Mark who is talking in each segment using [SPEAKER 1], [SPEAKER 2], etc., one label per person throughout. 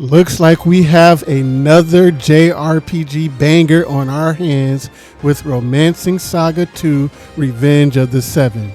[SPEAKER 1] Looks like we have another JRPG banger on our hands with Romancing Saga 2 Revenge of the Seven.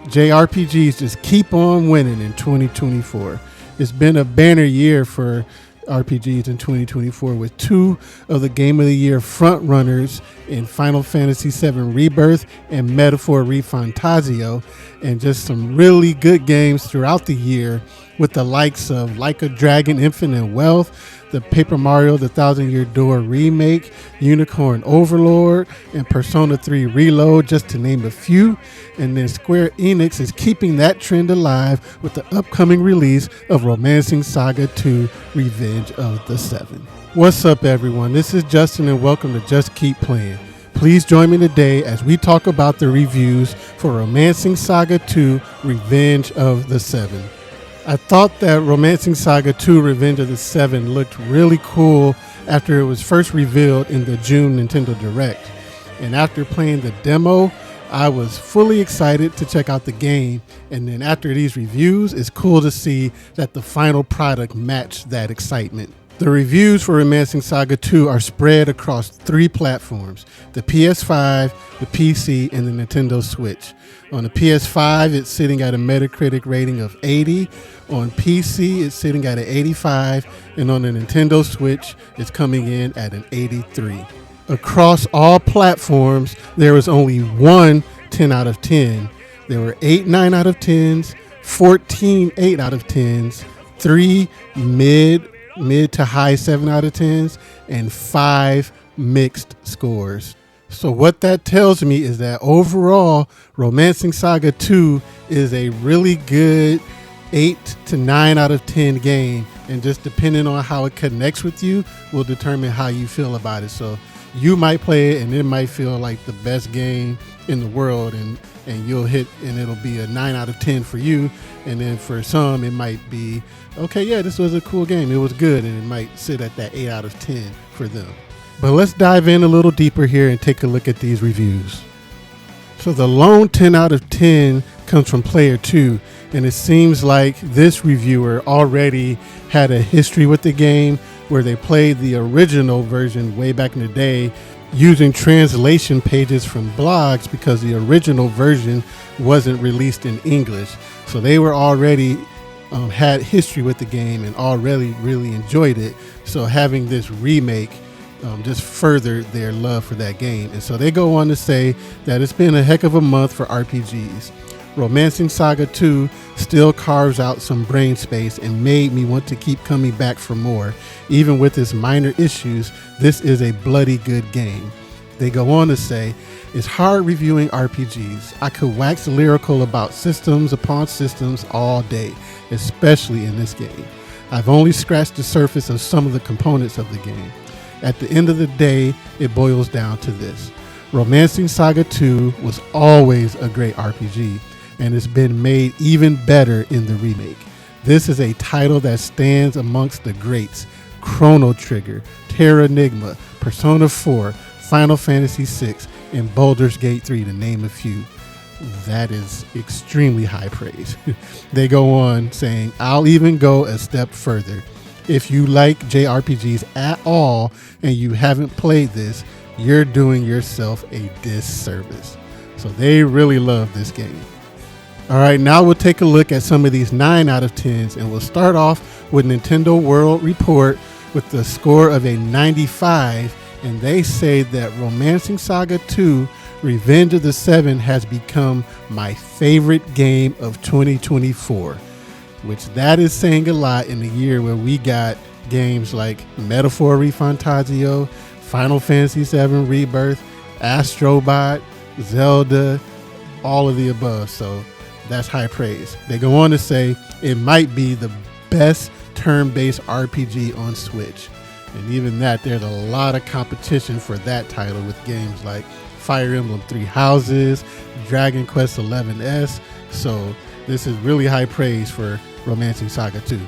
[SPEAKER 1] JRPGs just keep on winning in 2024. It's been a banner year for RPGs in 2024 with two of the Game of the Year frontrunners in Final Fantasy VII Rebirth and Metaphor ReFantazio, and just some really good games throughout the year with the likes of Like a Dragon Infinite Wealth, the Paper Mario The Thousand Year Door remake, Unicorn Overlord, and Persona 3 Reload, just to name a few. And then Square Enix is keeping that trend alive with the upcoming release of Romancing Saga 2 Revenge of the Seven. What's up, everyone? This is Justin, and welcome to Just Keep Playing. Please join me today as we talk about the reviews for Romancing Saga 2 Revenge of the Seven. I thought that Romancing Saga 2 Revenge of the Seven looked really cool after it was first revealed in the June Nintendo Direct. And after playing the demo, I was fully excited to check out the game. And then after these reviews, it's cool to see that the final product matched that excitement. The reviews for Romancing Saga 2 are spread across three platforms: the PS5, the PC, and the Nintendo Switch. On the PS5, it's sitting at a Metacritic rating of 80. On PC, it's sitting at an 85. And on the Nintendo Switch, it's coming in at an 83. Across all platforms, there was only one 10 out of 10. There were 8 9 out of 10s, 14 8 out of 10s, 3 mid to high 7 out of 10s, and 5 mixed scores. So what that tells me is that overall, Romancing Saga 2 is a really good 8 to 9 out of 10 game, and just depending on how it connects with you will determine how you feel about it. So you might play it and it might feel like the best game in the world, and you'll hit and it'll be a 9 out of 10 for you. And then for some, it might be, okay, yeah, this was a cool game. It was good. And it might sit at that 8 out of 10 for them. But let's dive in a little deeper here and take a look at these reviews. So the lone 10 out of 10 comes from Player 2. And it seems like this reviewer already had a history with the game where they played the original version way back in the day using translation pages from blogs because the original version wasn't released in English. So they were already had history with the game and already really enjoyed it. So having this remake just furthered their love for that game. And so they go on to say that it's been a heck of a month for RPGs. Romancing Saga 2 still carves out some brain space and made me want to keep coming back for more. Even with its minor issues, this is a bloody good game. They go on to say, it's hard reviewing RPGs. I could wax lyrical about systems upon systems all day, especially in this game. I've only scratched the surface of some of the components of the game. At the end of the day, it boils down to this. Romancing Saga 2 was always a great RPG, and it's been made even better in the remake. This is a title that stands amongst the greats: Chrono Trigger, Terranigma, Persona 4, Final Fantasy VI, and Baldur's Gate 3, to name a few. That is extremely high praise. They go on saying, I'll even go a step further. If you like JRPGs at all and you haven't played this, you're doing yourself a disservice. So they really love this game. All right, now we'll take a look at some of these 9 out of 10s, and we'll start off with Nintendo World Report with the score of a 95, and they say that Romancing Saga 2 Revenge of the Seven has become my favorite game of 2024, which that is saying a lot in a year where we got games like Metaphor ReFantazio, Final Fantasy VII Rebirth, Astrobot, Zelda, all of the above. So that's high praise. They go on to say it might be the best turn-based RPG on Switch. And even that, there's a lot of competition for that title with games like Fire Emblem Three Houses, Dragon Quest XI's. So this is really high praise for Romancing Saga 2.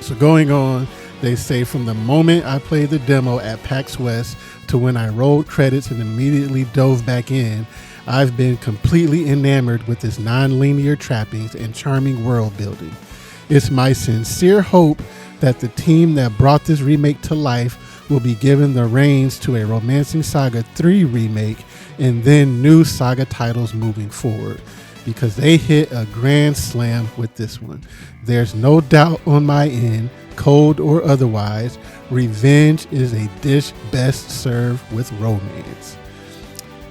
[SPEAKER 1] So going on, they say from the moment I played the demo at PAX West to when I rolled credits and immediately dove back in, I've been completely enamored with its non-linear trappings and charming world building. It's my sincere hope that the team that brought this remake to life will be given the reins to a Romancing Saga 3 remake and then new Saga titles moving forward, because they hit a grand slam with this one. There's no doubt on my end, cold or otherwise, revenge is a dish best served with romance.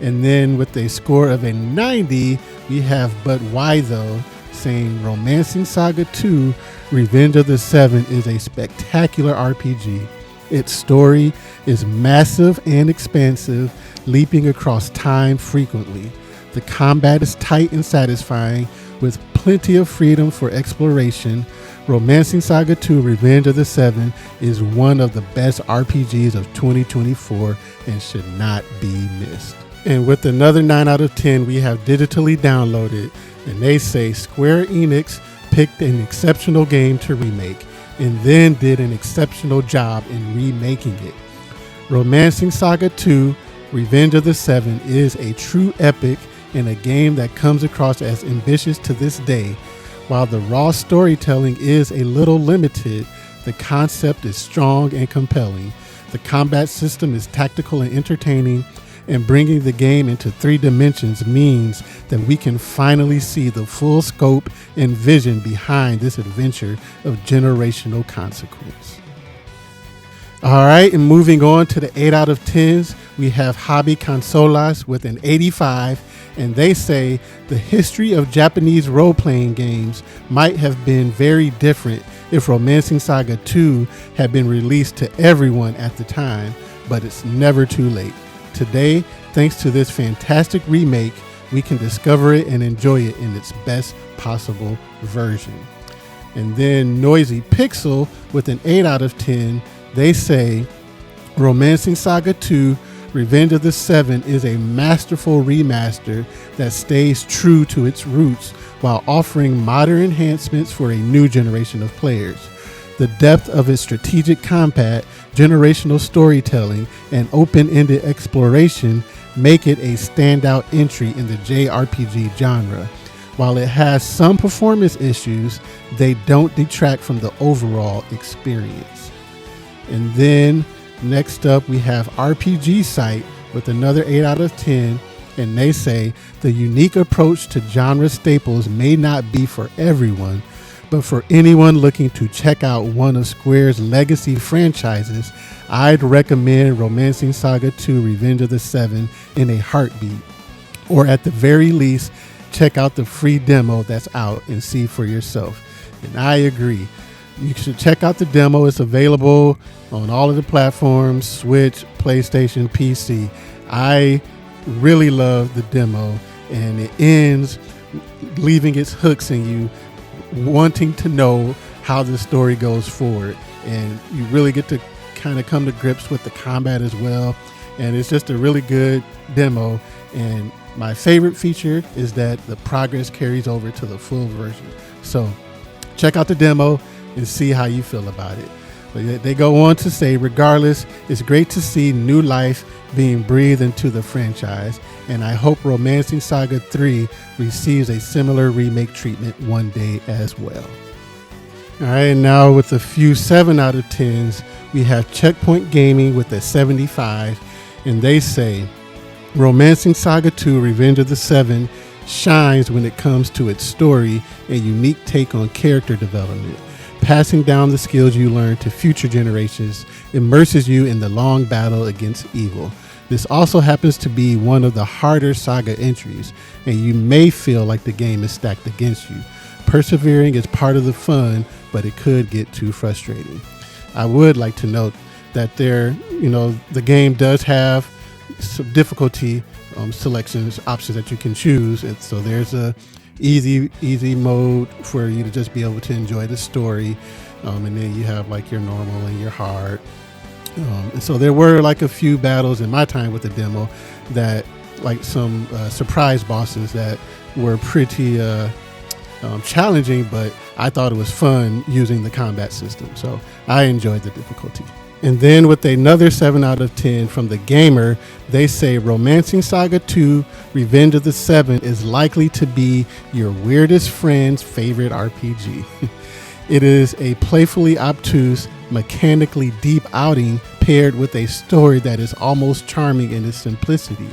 [SPEAKER 1] And then with a score of a 90, we have But Why Though saying Romancing Saga 2 Revenge of the Seven is a spectacular RPG. Its story is massive and expansive, leaping across time frequently. The combat is tight and satisfying, with plenty of freedom for exploration. Romancing Saga 2 Revenge of the Seven is one of the best RPGs of 2024 and should not be missed. And with another 9 out of 10, we have Digitally Downloaded, and they say Square Enix picked an exceptional game to remake and then did an exceptional job in remaking it. Romancing Saga 2 Revenge of the Seven is a true epic and a game that comes across as ambitious to this day. While the raw storytelling is a little limited, the concept is strong and compelling. The combat system is tactical and entertaining, and bringing the game into 3 dimensions means that we can finally see the full scope and vision behind this adventure of generational consequence. All right, and moving on to the 8 out of 10s, we have Hobby Consolas with an 85, and they say the history of Japanese role-playing games might have been very different if Romancing Saga 2 had been released to everyone at the time, but it's never too late. Today, thanks to this fantastic remake, we can discover it and enjoy it in its best possible version. And then Noisy Pixel with an 8 out of 10, they say Romancing Saga 2 Revenge of the Seven is a masterful remaster that stays true to its roots while offering modern enhancements for a new generation of players. The depth of its strategic combat, generational storytelling, and open-ended exploration make it a standout entry in the JRPG genre. While it has some performance issues, they don't detract from the overall experience. And then next up we have RPG Site with another 8 out of 10, and they say the unique approach to genre staples may not be for everyone, but for anyone looking to check out one of Square's legacy franchises, I'd recommend Romancing Saga 2 Revenge of the Seven in a heartbeat. Or at the very least, check out the free demo that's out and see for yourself. And I agree. You should check out the demo. It's available on all of the platforms, Switch, PlayStation, PC. I really love the demo, and it ends leaving its hooks in you, wanting to know how the story goes forward, and you really get to kind of come to grips with the combat as well. And it's just a really good demo, and my favorite feature is that the progress carries over to the full version. So check out the demo and see how you feel about it. But they go on to say, regardless, it's great to see new life being breathed into the franchise, and I hope Romancing Saga 3 receives a similar remake treatment one day as well. All right, and now with a few 7 out of 10s, we have Checkpoint Gaming with a 75, and they say, Romancing Saga 2 Revenge of the Seven shines when it comes to its story and unique take on character development. Passing down the skills you learn to future generations immerses you in the long battle against evil. This also happens to be one of the harder Saga entries, and you may feel like the game is stacked against you. Persevering is part of the fun, but it could get too frustrating. I would like to note that the game does have some difficulty selections, options that you can choose, and so there's a easy mode for you to just be able to enjoy the story, and then you have like your normal and your hard, and so there were like a few battles in my time with the demo that like some surprise bosses that were pretty challenging, but I thought it was fun using the combat system, so I enjoyed the difficulty. And then with another 7 out of 10 from The Gamer, they say Romancing Saga 2 Revenge of the Seven is likely to be your weirdest friend's favorite RPG. It is a playfully obtuse, mechanically deep outing paired with a story that is almost charming in its simplicity.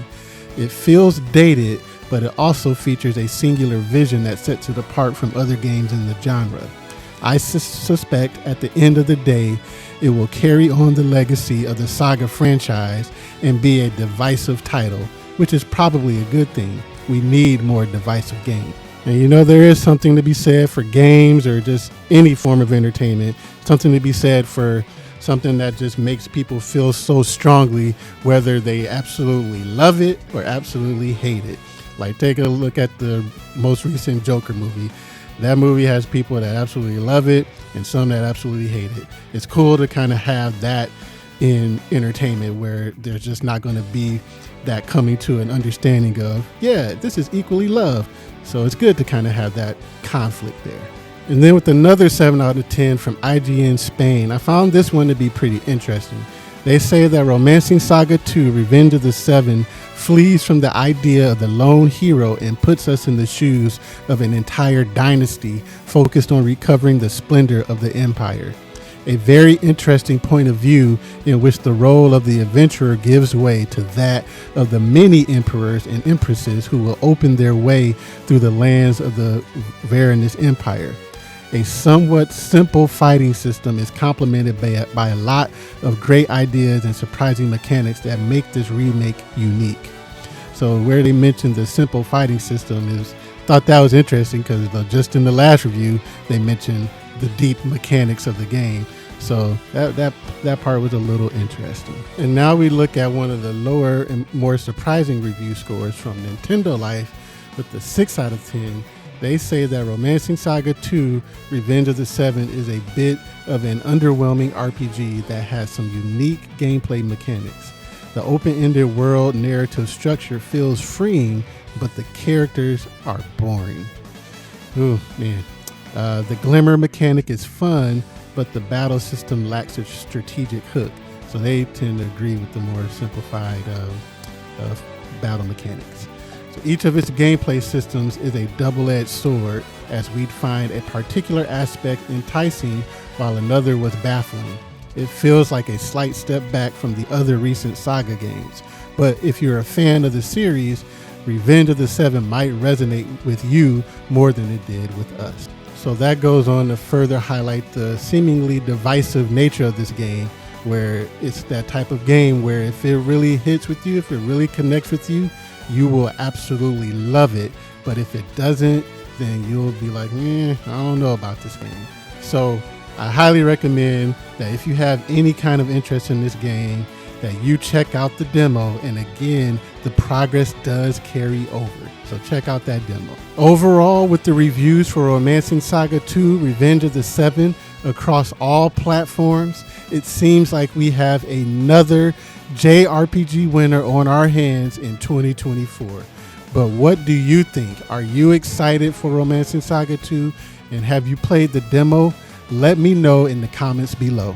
[SPEAKER 1] It feels dated, but it also features a singular vision that sets it apart from other games in the genre. I suspect at the end of the day, it will carry on the legacy of the Saga franchise and be a divisive title, which is probably a good thing. We need more divisive games. And there is something to be said for games or just any form of entertainment, something to be said for something that just makes people feel so strongly, whether they absolutely love it or absolutely hate it. Like, take a look at the most recent Joker movie. That movie has people that absolutely love it and some that absolutely hate it. It's cool to kind of have that in entertainment where there's just not going to be that coming to an understanding of, yeah, this is equally loved. So it's good to kind of have that conflict there. And then with another 7 out of 10 from IGN Spain, I found this one to be pretty interesting. They say that Romancing Saga 2 Revenge of the Seven flees from the idea of the lone hero and puts us in the shoes of an entire dynasty focused on recovering the splendor of the empire. A very interesting point of view in which the role of the adventurer gives way to that of the many emperors and empresses who will open their way through the lands of the Varanus Empire. A somewhat simple fighting system is complemented by a lot of great ideas and surprising mechanics that make this remake unique. So where they mentioned the simple fighting system is, thought that was interesting because just in the last review they mentioned the deep mechanics of the game. So that part was a little interesting. And now we look at one of the lower and more surprising review scores from Nintendo Life with the 6 out of 10. They say that Romancing Saga 2 Revenge of the Seven is a bit of an underwhelming RPG that has some unique gameplay mechanics. The open-ended world narrative structure feels freeing, but the characters are boring. Ooh, man. The glimmer mechanic is fun, but the battle system lacks a strategic hook. So they tend to agree with the more simplified battle mechanics. So each of its gameplay systems is a double-edged sword, as we'd find a particular aspect enticing while another was baffling. It feels like a slight step back from the other recent Saga games. But if you're a fan of the series, Revenge of the Seven might resonate with you more than it did with us. So that goes on to further highlight the seemingly divisive nature of this game, where it's that type of game where if it really hits with you, if it really connects with you, you will absolutely love it. But if it doesn't, then you'll be like, I don't know about this game. So I highly recommend that if you have any kind of interest in this game, that you check out the demo. And again, the progress does carry over. So check out that demo. Overall, with the reviews for Romancing Saga 2 Revenge of the Seven across all platforms, it seems like we have another JRPG winner on our hands in 2024. But what do you think? Are you excited for Romancing Saga 2? And have you played the demo? Let me know in the comments below.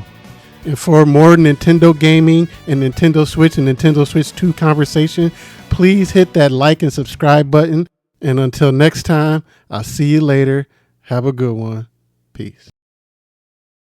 [SPEAKER 1] And for more Nintendo gaming and Nintendo Switch and Nintendo Switch 2 conversation, please hit that like and subscribe button. And until next time, I'll see you later. Have a good one. Peace.